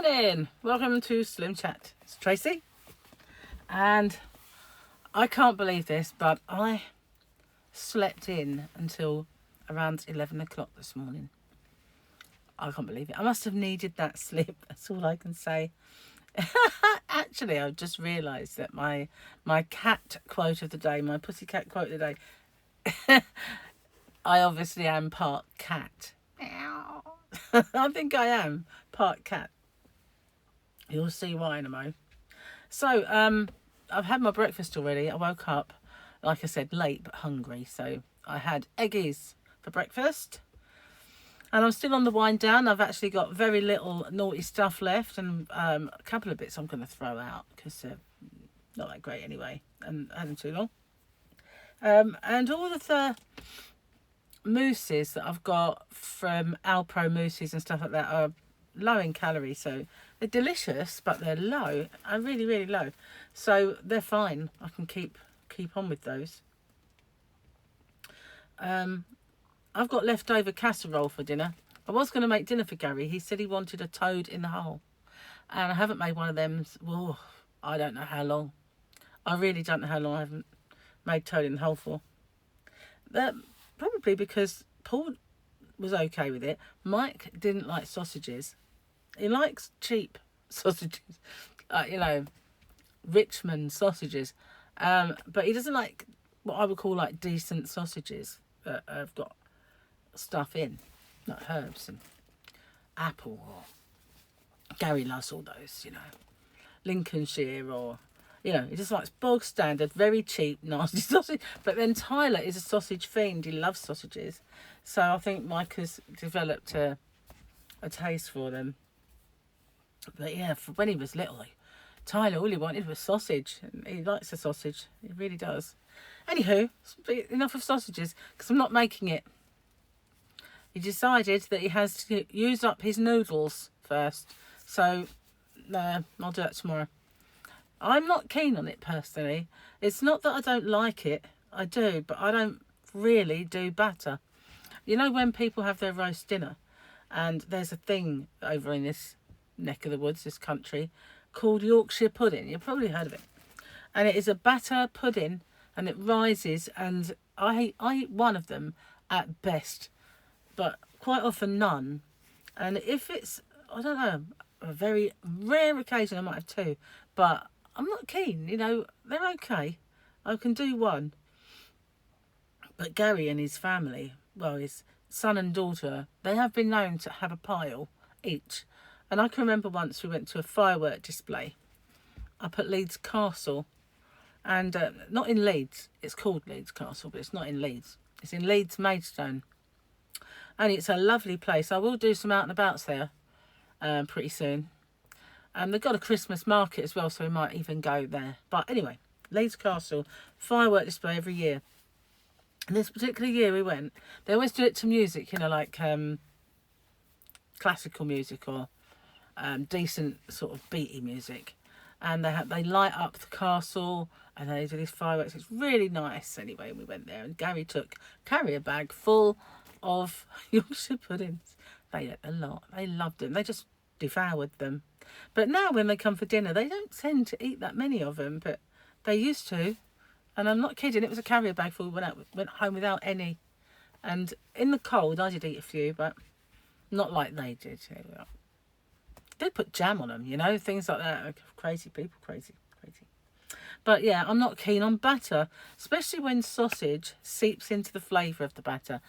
Morning, welcome to SlimChat. It's Tracy, and I can't believe this, but I slept in until around 11 o'clock this morning. I can't believe it. I must have needed that sleep. That's all I can say. Actually, I've just realised that my cat quote of the day, my pussycat quote of the day, I obviously am part cat. Meow. I think I am part cat. You'll see why in a moment. So, I've had my breakfast already. I woke up, like I said, late but hungry. So I had eggies for breakfast. And I'm still on the wind down. I've actually got very little naughty stuff left. And a couple of bits I'm going to throw out because they're not that great anyway. And I had them too long. And all of the mousses that I've got from Alpro mousses and stuff like that are low in calories. So they're delicious, but they're low. Are really, really low. So they're fine. I can keep on with those. I've got leftover casserole for dinner. I was going to make dinner for Gary. He said he wanted a toad in the hole. And I haven't made one of them. Well, I don't know how long. I really don't know how long I haven't made toad in the hole for. Probably because Paul was okay with it. Mike didn't like sausages. He likes cheap sausages. Richmond sausages. But he doesn't like what I would call like decent sausages that have got stuff in, like herbs and apple. Or Gary loves all those, Lincolnshire, or he just likes bog standard, very cheap, nasty sausage. But then Tyler is a sausage fiend. He loves sausages, so I think Mike has developed a taste for them. But yeah, for when he was little, Tyler, all he wanted was sausage. And he likes a sausage. He really does. Anywho, enough of sausages, because I'm not making it. He decided that he has to use up his noodles first. So, no, I'll do that tomorrow. I'm not keen on it, personally. It's not that I don't like it. I do, but I don't really do batter. You know when people have their roast dinner, and there's a thing over in this neck of the woods, this country, called Yorkshire pudding. You've probably heard of it. And it is a batter pudding, and it rises, and I eat one of them at best, but quite often none. And if it's, I don't know, a very rare occasion, I might have two, but I'm not keen, they're okay. I can do one. But Gary and his family, well, his son and daughter, they have been known to have a pile each. And I can remember once we went to a firework display up at Leeds Castle. And not in Leeds. It's called Leeds Castle, but it's not in Leeds. It's in Leeds Maidstone. And it's a lovely place. I will do some out and abouts there pretty soon. And they've got a Christmas market as well, so we might even go there. But anyway, Leeds Castle, firework display every year. And this particular year we went, they always do it to music, like classical music or decent sort of beaty music. And they light up the castle and they do these fireworks. It's really nice. Anyway, we went there and Gary took carrier bag full of Yorkshire puddings. They ate a lot. They loved them. They just devoured them. But now when they come for dinner, they don't tend to eat that many of them, but they used to. And I'm not kidding, it was a carrier bag full. We went home without any. And in the cold, I did eat a few, but not like they did. They put jam on them, things like that. Crazy people, crazy. But yeah, I'm not keen on batter, especially when sausage seeps into the flavour of the batter.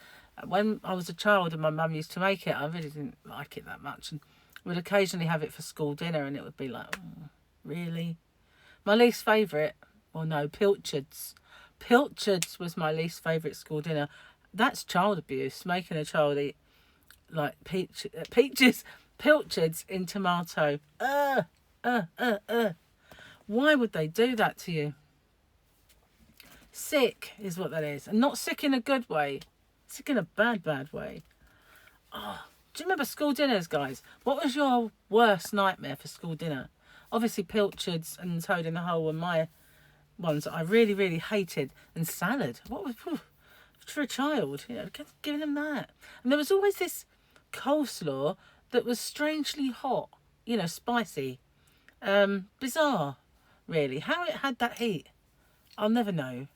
When I was a child and my mum used to make it, I really didn't like it that much. And we'd occasionally have it for school dinner and it would be like, oh, really? My least favourite, well, no, pilchards. Pilchards was my least favourite school dinner. That's child abuse, making a child eat like peaches, pilchards in tomato. Why would they do that to you? Sick is what that is. And not sick in a good way. Sick in a bad way. Oh, do you remember school dinners, guys? What was your worst nightmare for school dinner? Obviously, pilchards and toad in the hole were my ones that I really, really hated. And salad. What was... for a child, giving them that. And there was always this coleslaw that was strangely hot. you know, spicy. Bizarre, really. How it had that heat, I'll never know.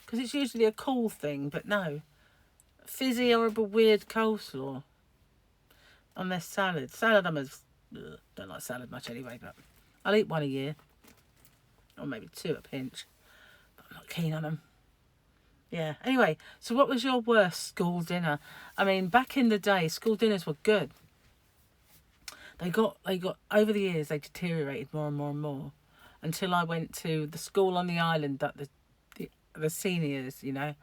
Because it's usually a cool thing, but no. Fizzy, horrible, weird coleslaw on their salad. Salad, don't like salad much anyway, but I'll eat one a year. Or maybe two at a pinch. But I'm not keen on them. Yeah. Anyway, so what was your worst school dinner? I mean, back in the day, school dinners were good. They got over the years, they deteriorated more and more and more, until I went to the school on the island that the seniors, you know,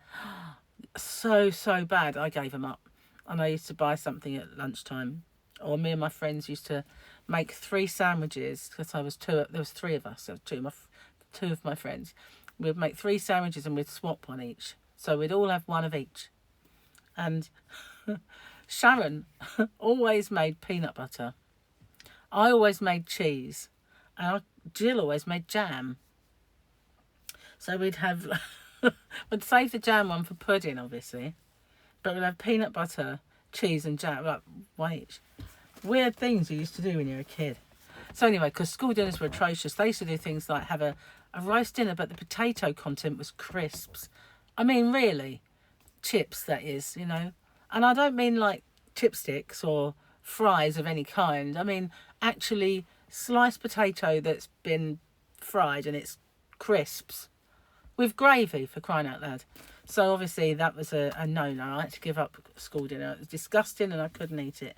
so bad. I gave them up, and I used to buy something at lunchtime, or me and my friends used to make 3 sandwiches because there was 3 of us, so two of my friends. We'd make 3 sandwiches and we'd swap one each. So we'd all have one of each. And Sharon always made peanut butter. I always made cheese. And Jill always made jam. So we'd have... we'd save the jam one for pudding, obviously. But we'd have peanut butter, cheese and jam, like one each. Weird things you used to do when you were a kid. So anyway, because school dinners were atrocious, they used to do things like have a roast dinner, but the potato content was crisps. I mean, really, chips, that is, you know. And I don't mean like chipsticks or fries of any kind. I mean, actually sliced potato that's been fried and it's crisps with gravy, for crying out loud. So obviously that was a no-no. I had to give up school dinner. It was disgusting and I couldn't eat it.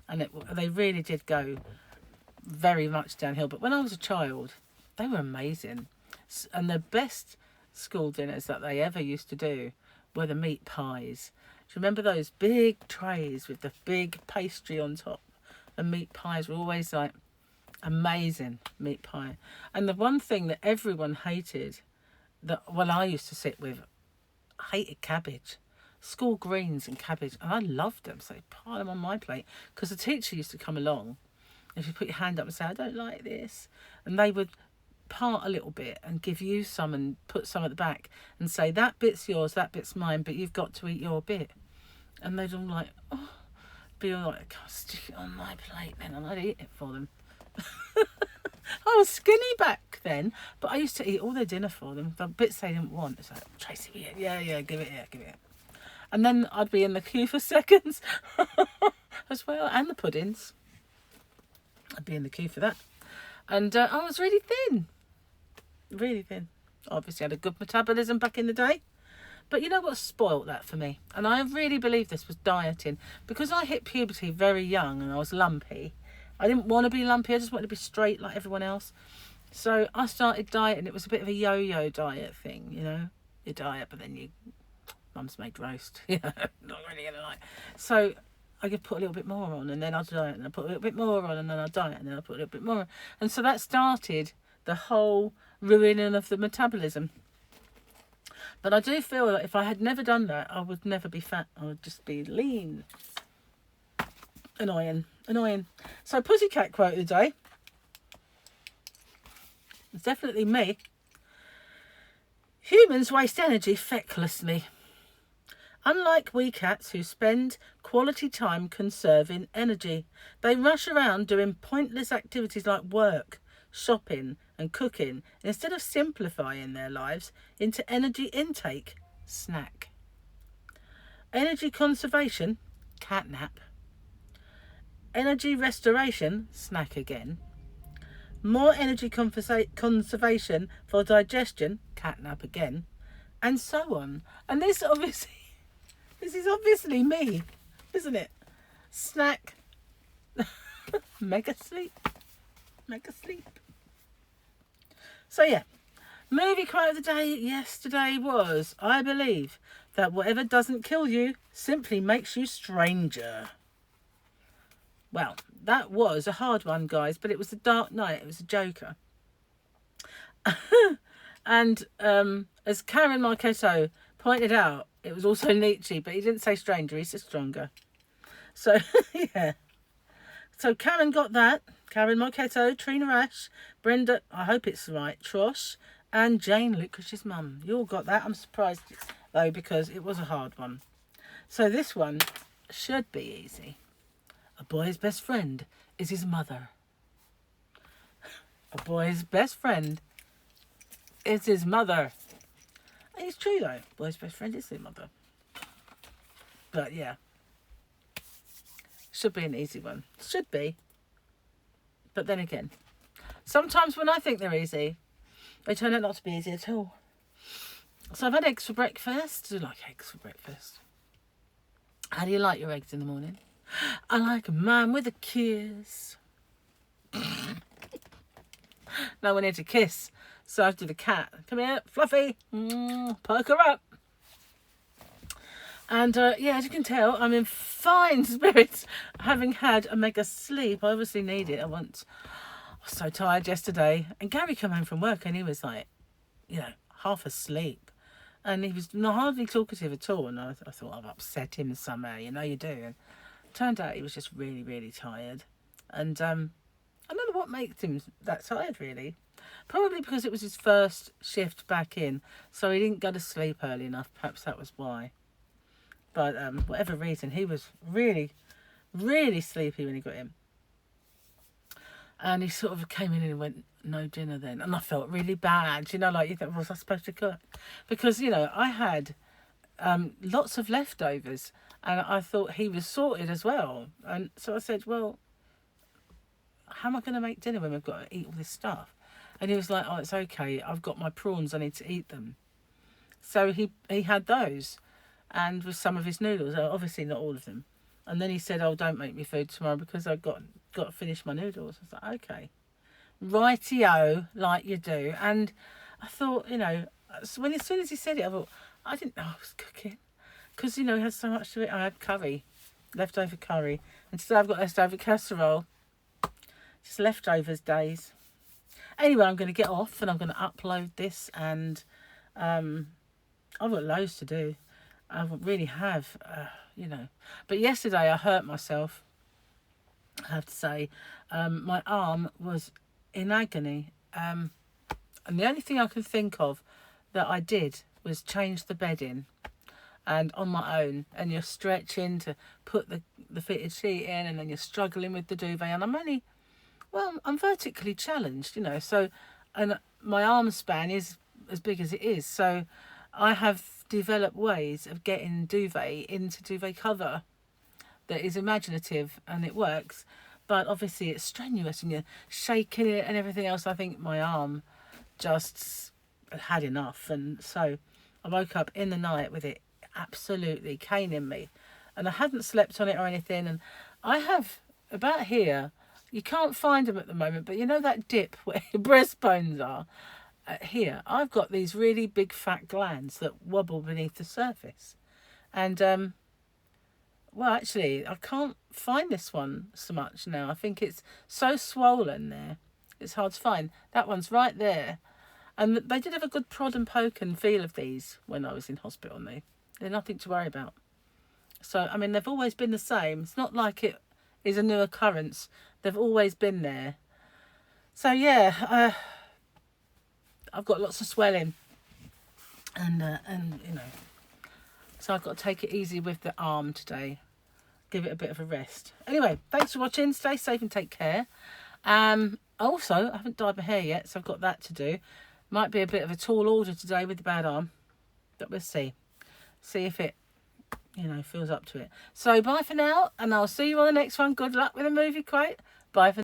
And they really did go very much downhill. But when I was a child, they were amazing. And the best school dinners that they ever used to do were the meat pies. Do you remember those big trays with the big pastry on top? The meat pies were always like amazing meat pie. And the one thing that everyone hated, I used to sit with, I hated cabbage. School greens and cabbage. And I loved them. So I pile them on my plate. Because the teacher used to come along. If you put your hand up and say, I don't like this. And they would part a little bit and give you some and put some at the back and say, that bit's yours, that bit's mine, but you've got to eat your bit. And they'd all like, oh, be all like, I'll stick it on my plate then, and I'd eat it for them. I was skinny back then, but I used to eat all their dinner for them. The bits they didn't want, it's like, Tracy, yeah, give it here. And then I'd be in the queue for seconds as well, and the puddings. I'd be in the queue for that. And I was really thin. Obviously, I had a good metabolism back in the day. But you know what spoilt that for me? And I really believe this was dieting. Because I hit puberty very young and I was lumpy. I didn't want to be lumpy. I just wanted to be straight like everyone else. So I started dieting. It was a bit of a yo-yo diet thing, you know. You diet, but then mum's made roast. You know, not really going to like. So I could put a little bit more on, and then I'd diet, and I put a little bit more on, and then I'd diet, and then I put a little bit more on. And so that started the whole ruining of the metabolism. But I do feel that if I had never done that, I would never be fat. I would just be lean. Annoying. So Pussycat quote of the day. It's definitely me. Humans waste energy fecklessly. Unlike we cats who spend quality time conserving energy, they rush around doing pointless activities like work, shopping and cooking instead of simplifying their lives into energy intake, snack. Energy conservation, catnap. Energy restoration, snack again. More energy conservation for digestion, catnap again. And so on. And this is obviously me, isn't it? Snack. Mega sleep. So yeah, movie quote of the day yesterday was, I believe that whatever doesn't kill you simply makes you stranger. Well, that was a hard one, guys, but it was The Dark Knight. It was a Joker. And as Karen Marchetto pointed out, it was also Nietzsche, but he didn't say stranger, he said stronger. So, yeah. So Karen got that. Karen Marchetto, Trina Rash, Brenda, I hope it's right, Trosh, and Jane Lucrich's mum. You all got that. I'm surprised, though, because it was a hard one. So this one should be easy. A boy's best friend is his mother. A boy's best friend is his mother. And it's true though. A boy's best friend is his mother. But yeah. Should be an easy one. Should be. But then again, sometimes when I think they're easy, they turn out not to be easy at all. So I've had eggs for breakfast. I do like eggs for breakfast. How do you like your eggs in the morning? I like mine with a kiss. No one here to kiss. So I have to do the cat. Come here, Fluffy. Perk her up. And yeah, as you can tell, I'm in fine spirits, having had a mega sleep. I obviously need it. I was so tired yesterday. And Gary came home from work and he was like, you know, half asleep. And he was not hardly talkative at all. And I thought I've upset him somehow. You know you do. And turned out he was just really, really tired. And I don't know what makes him that tired, really. Probably because it was his first shift back in. So he didn't go to sleep early enough. Perhaps that was why. But whatever reason, he was really, really sleepy when he got in. And he sort of came in and went, no dinner then. And I felt really bad. You know, like you think, was I supposed to cook? Because, you know, I had lots of leftovers. And I thought he was sorted as well. And so I said, well, how am I going to make dinner when we've got to eat all this stuff? And he was like, oh, it's okay. I've got my prawns. I need to eat them. So he had those. And with some of his noodles. Obviously not all of them. And then he said, oh, don't make me food tomorrow because I've got to finish my noodles. I was like, okay. Rightio, like you do. And I thought, you know, as soon as he said it, I thought, I didn't know I was cooking. Because, you know, he had so much to it. I had curry, leftover curry. And today I've got leftover casserole. Just leftovers days. Anyway, I'm going to get off and I'm going to upload this. And I've got loads to do. I really have, you know. But yesterday I hurt myself, I have to say. My arm was in agony. And the only thing I can think of that I did was change the bedding. And on my own. And you're stretching to put the fitted sheet in. And then you're struggling with the duvet. And I'm vertically challenged, you know. So, and my arm span is as big as it is. So I have developed ways of getting duvet into duvet cover that is imaginative and it works, but obviously it's strenuous and you're shaking it and everything else. I think my arm just had enough, and so I woke up in the night with it absolutely caning me, and I hadn't slept on it or anything. And I have about here, you can't find them at the moment, but you know that dip where your breastbones are. Here I've got these really big fat glands that wobble beneath the surface, and well, actually I can't find this one so much now. I think it's so swollen there, it's hard to find. That one's right there, and they did have a good prod and poke and feel of these when I was in hospital, and they're nothing to worry about. So I mean, they've always been the same. It's not like it is a new occurrence. They've always been there. So yeah, I've got lots of swelling, and you know, so I've got to take it easy with the arm today, give it a bit of a rest. Anyway, thanks for watching. Stay safe and take care. Also, I haven't dyed my hair yet, so I've got that to do. Might be a bit of a tall order today with the bad arm, but we'll see if it, you know, feels up to it. So bye for now, and I'll see you on the next one. Good luck with the movie quote. Bye for